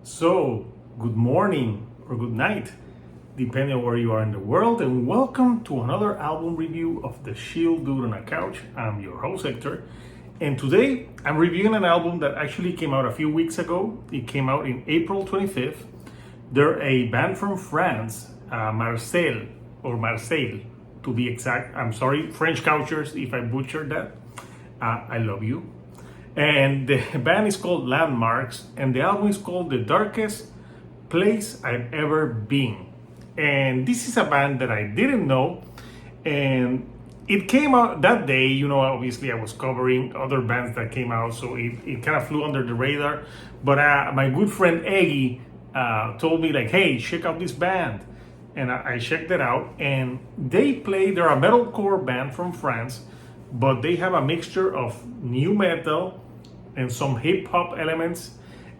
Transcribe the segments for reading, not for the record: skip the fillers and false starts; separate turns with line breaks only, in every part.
So, good morning or good night, depending on where you are in the world, and welcome to another album review of The Chill Dude on a Couch. I'm your host, Hector, and today I'm reviewing an album that actually came out a few weeks ago. It came out in April 25th. They're a band from France, Marseille, or Marseille to be exact. I'm sorry, French couchers, if I butchered that. I love you. And the band is called Landmarks, and the album is called The Darkest Place I've Ever Been. And this is a band that I didn't know, and it came out that day. Obviously I was covering other bands that came out, so it kind of flew under the radar. But my good friend Eggy told me, like, hey, check out this band. And I checked it out, and they're a metalcore band from France, but they have a mixture of new metal and some hip hop elements.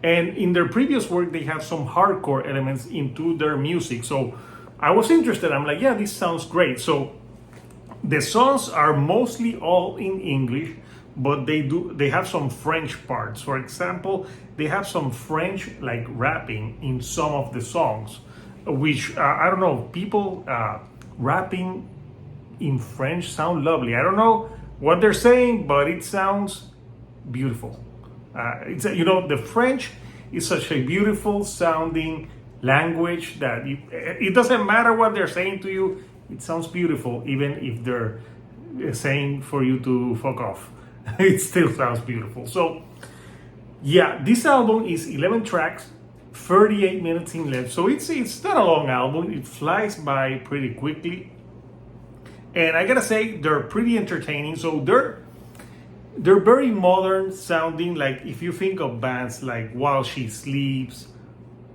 And in their previous work, they have some hardcore elements into their music. So I was interested. I'm like, yeah, this sounds great. So the songs are mostly all in English, but they have some French parts. For example, they have some French like rapping in some of the songs, which I don't know, people rapping in French sound lovely. I don't know what they're saying, but it sounds beautiful. The French is such a beautiful sounding language that it doesn't matter what they're saying to you. It sounds beautiful, even if they're saying for you to fuck off. It still sounds beautiful. So yeah, this album is 11 tracks, 38 minutes in length. So it's not a long album. It flies by pretty quickly. And I gotta say, they're pretty entertaining. So they're very modern sounding. Like if you think of bands like While She Sleeps,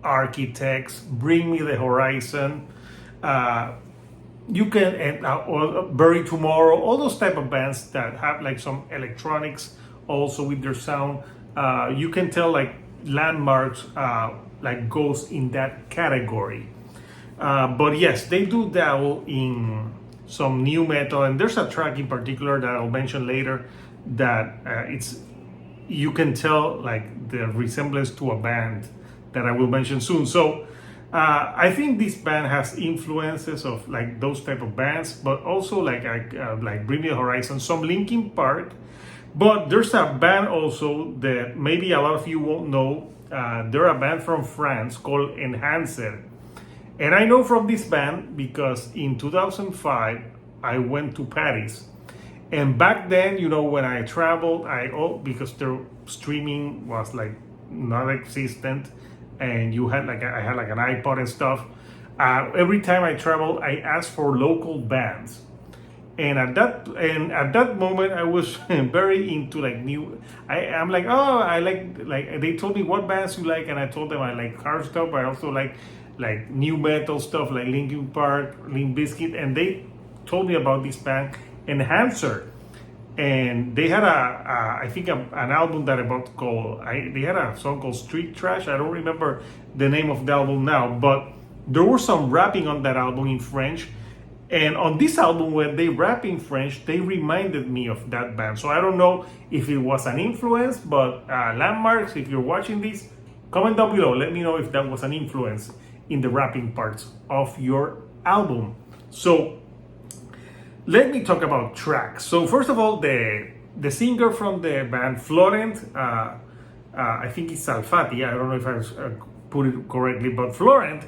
Architects, Bring Me the Horizon, or Bury Tomorrow, all those type of bands that have like some electronics also with their sound. You can tell like Landmarks like goes in that category. But yes, they do dabble in some new metal, and there's a track in particular that I'll mention later that you can tell like the resemblance to a band that I will mention soon. So I think this band has influences of like those type of bands, but also like Bring Me the Horizon, some Linkin Park. But there's a band also that maybe a lot of you won't know. They're a band from France called Enhancer. And I know from this band because in 2005, I went to Paris. And back then, when I traveled, because their streaming was like not existent, and I had like an iPod and stuff. Every time I traveled, I asked for local bands. And at that moment, I was very into like new. I'm like, oh, I like. They told me what bands you like, and I told them I like hard stuff, but I also like new metal stuff like Linkin Park, Limp Bizkit, and they told me about this band Enhancer, and they had an album that they had a song called Street Trash. I don't remember the name of the album now, but there was some rapping on that album in French. And on this album, when they rap in French, they reminded me of that band. So I don't know if it was an influence, but Landmarks, if you're watching this, comment down below. Let me know if that was an influence in the rapping parts of your album. So let me talk about tracks. So first of all, the singer from the band, Florent, I think it's Salfati. I don't know if I put it correctly, but Florent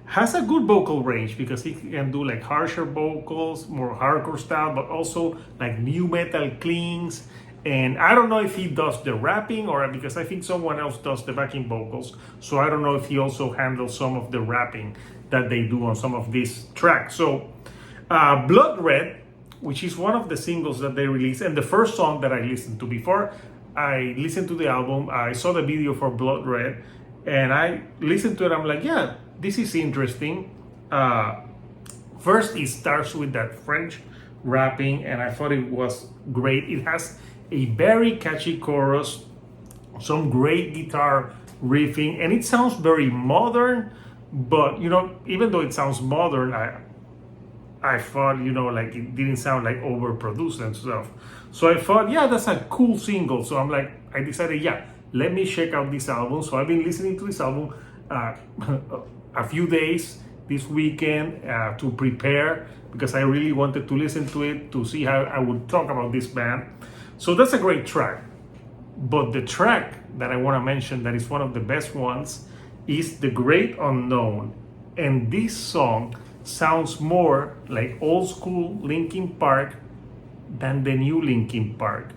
has a good vocal range because he can do like harsher vocals, more hardcore style, but also like new metal cleans. And I don't know if he does the rapping or because I think someone else does the backing vocals. So I don't know if he also handles some of the rapping that they do on some of these tracks. So Blood Red, which is one of the singles that they released, and the first song that I listened to before I listened to the album, I saw the video for Blood Red, and I listened to it. I'm like, yeah, this is interesting. First, it starts with that French rapping, and I thought it was great. It has a very catchy chorus, some great guitar riffing, and it sounds very modern. But even though it sounds modern, I thought, like it didn't sound like overproduced and stuff. So I thought, yeah, that's a cool single. So I'm like, I decided, yeah, let me check out this album. So I've been listening to this album a few days this weekend to prepare, because I really wanted to listen to it to see how I would talk about this band. So that's a great track. But the track that I want to mention that is one of the best ones is The Great Unknown. And this song sounds more like old school Linkin Park than the new Linkin Park.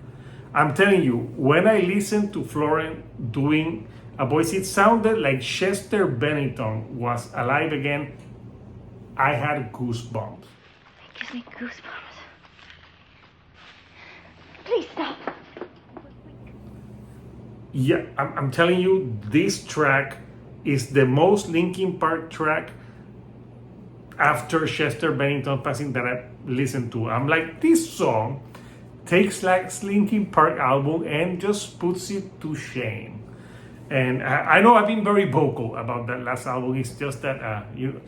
I'm telling you, when I listened to Florent doing a voice, it sounded like Chester Bennington was alive again. I had goosebumps.
It gives me goosebumps. Please stop.
Yeah, I'm telling you, this track is the most Linkin Park track after Chester Bennington passing that I listened to. I'm like, this song takes like Linkin Park album and just puts it to shame. And I know I've been very vocal about that last album. It's just that you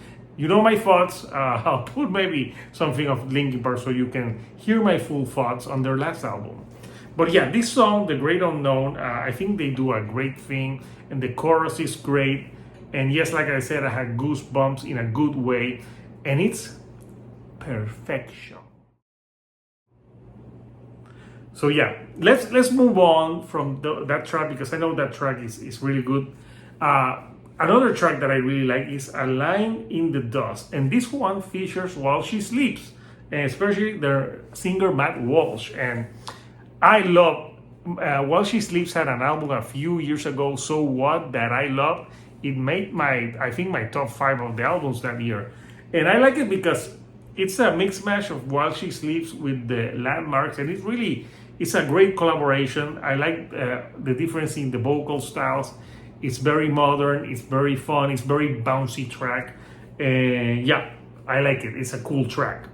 know my thoughts. I'll put maybe something of Linkin Park so you can hear my full thoughts on their last album. But yeah, this song, The Great Unknown, I think they do a great thing, and the chorus is great. And yes, like I said, I had goosebumps in a good way, and it's perfection. So yeah, let's move on from that track, because I know that track is really good. Another track that I really like is A Line in the Dust, and this one features While She Sleeps, and especially their singer Matt Walsh. And I love While She Sleeps had an album a few years ago, So What, that I love. It made I think my top 5 of the albums that year, and I like it because it's a mix mash of While She Sleeps with the Landmarks, and it's a great collaboration. I like the difference in the vocal styles. It's very modern, it's very fun, it's very bouncy track, and yeah, I like it. It's a cool track.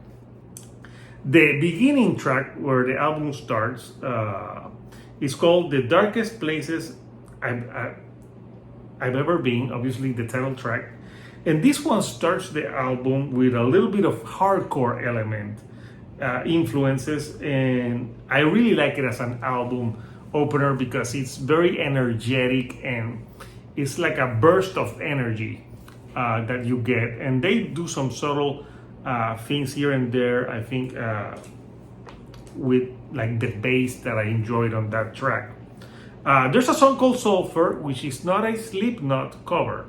The beginning track where the album starts is called The Darkest Places I've Ever Been, obviously the title track. And this one starts the album with a little bit of hardcore element influences, and I really like it as an album opener because it's very energetic and it's like a burst of energy that you get. And they do some subtle things here and there, I think, with like the bass that I enjoyed on that track. There's a song called Sulfur, which is not a Slipknot cover.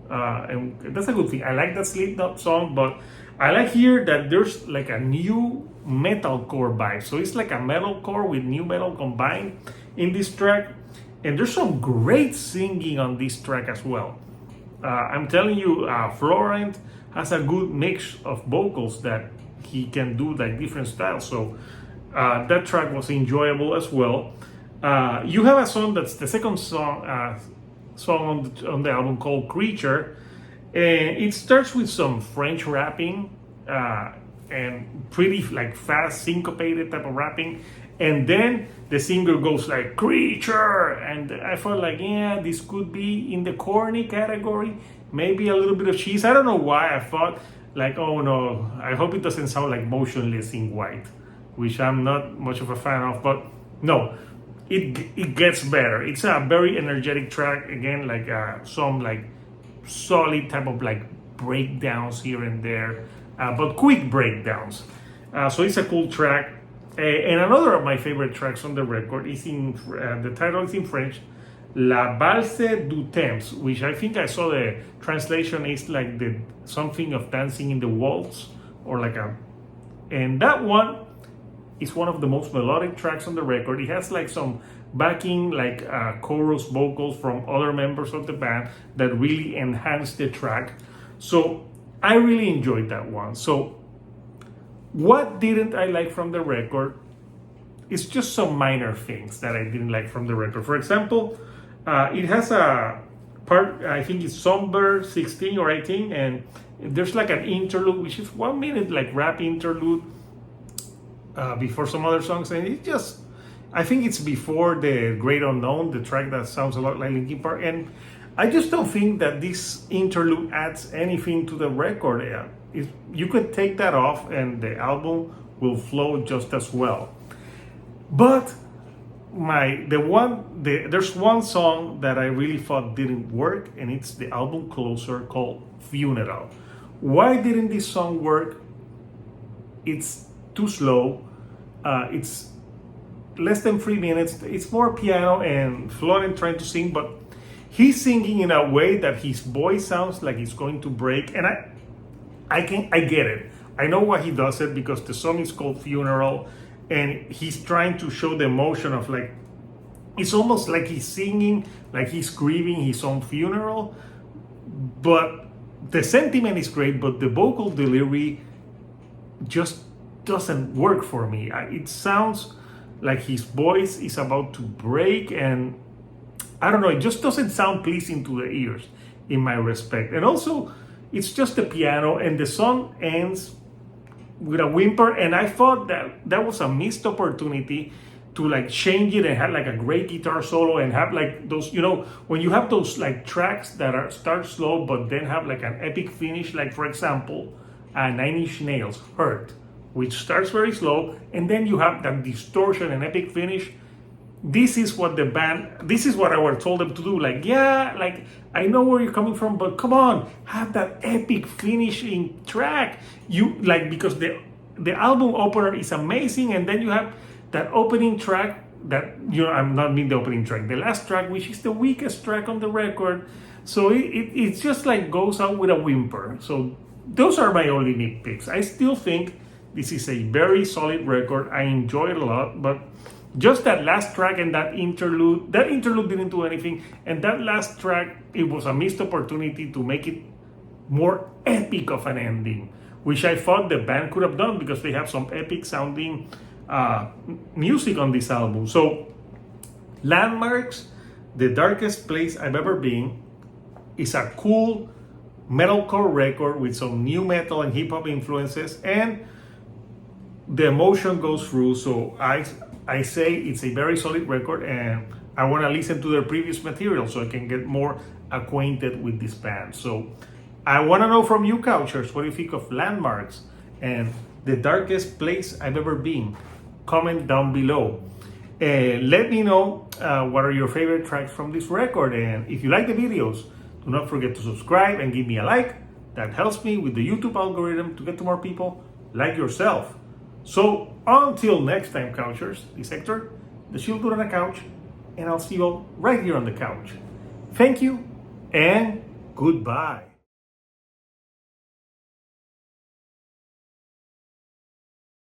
And that's a good thing. I like that Slipknot song, but I like here that there's like a new metalcore vibe. So it's like a metalcore with new metal combined in this track. And there's some great singing on this track as well. I'm telling you, Florent has a good mix of vocals that he can do like different styles. So that track was enjoyable as well. You have a song that's the second song on the album called Creature, and it starts with some French rapping and pretty like fast syncopated type of rapping, and then the singer goes like Creature, and I felt like, yeah, this could be in the corny category, maybe a little bit of cheese. I don't know why I thought like, oh no, I hope it doesn't sound like Motionless in White, which I'm not much of a fan of, but no. It gets better. It's a very energetic track. Again, like some like solid type of like breakdowns here and there, but quick breakdowns. So it's a cool track. And another of my favorite tracks on the record is the title is in French, La Valse du Temps, which I think I saw the translation is like the something of dancing in the waltz, or like and that one is one of the most melodic tracks on the record. It has like some backing, like chorus vocals from other members of the band that really enhance the track. So I really enjoyed that one. So what didn't I like from the record? It's just some minor things that I didn't like from the record. For example, it has a part, I think it's somewhere 16 or 18, and there's like an interlude, which is 1 minute like rap interlude before some other songs, and it just, I think it's before The Great Unknown, the track that sounds a lot like Linkin Park, and I just don't think that this interlude adds anything to the record. You could take that off and the album will flow just as well. But there's one song that I really thought didn't work, and it's the album closer called Funeral. Why didn't this song work? It's too slow. It's less than 3 minutes. It's more piano and Florent trying to sing, but he's singing in a way that his voice sounds like it's going to break. And I get it. I know why he does it, because the song is called Funeral, and he's trying to show the emotion of, like, it's almost like he's singing, like he's grieving his own funeral. But the sentiment is great, but the vocal delivery just doesn't work for me. It sounds like his voice is about to break, and I don't know, it just doesn't sound pleasing to the ears, in my respect. And also, it's just the piano, and the song ends with a whimper, and I thought that was a missed opportunity to like change it and have like a great guitar solo and have like those, you know, when you have those like tracks that start slow but then have like an epic finish, like for example, Nine Inch Nails Hurt, which starts very slow and then you have that distortion and epic finish. This is what I was told them to do. Like, yeah, like I know where you're coming from, but come on, have that epic finishing track. You like, because the album opener is amazing, and then you have that opening track that, you know, I'm not mean the opening track, the last track, which is the weakest track on the record. So it's just like goes out with a whimper. So those are my only nitpicks. I still think this is a very solid record. I enjoy it a lot, but just that last track and that interlude didn't do anything. And that last track, it was a missed opportunity to make it more epic of an ending, which I thought the band could have done, because they have some epic sounding music on this album. So Landmarks, The Darkest Place I've Ever Been, is a cool metalcore record with some new metal and hip hop influences, and the emotion goes through. So I say it's a very solid record, and I want to listen to their previous material so I can get more acquainted with this band. So I want to know from you, Couchers, what do you think of Landmarks and The Darkest Place I've Ever Been? Comment down below. Let me know what are your favorite tracks from this record, and if you like the videos, do not forget to subscribe and give me a like. That helps me with the YouTube algorithm to get to more people like yourself. So until next time, Couchers, this is Hector, the Shield Dude on the Couch, and I'll see you all right here on the couch. Thank you and goodbye.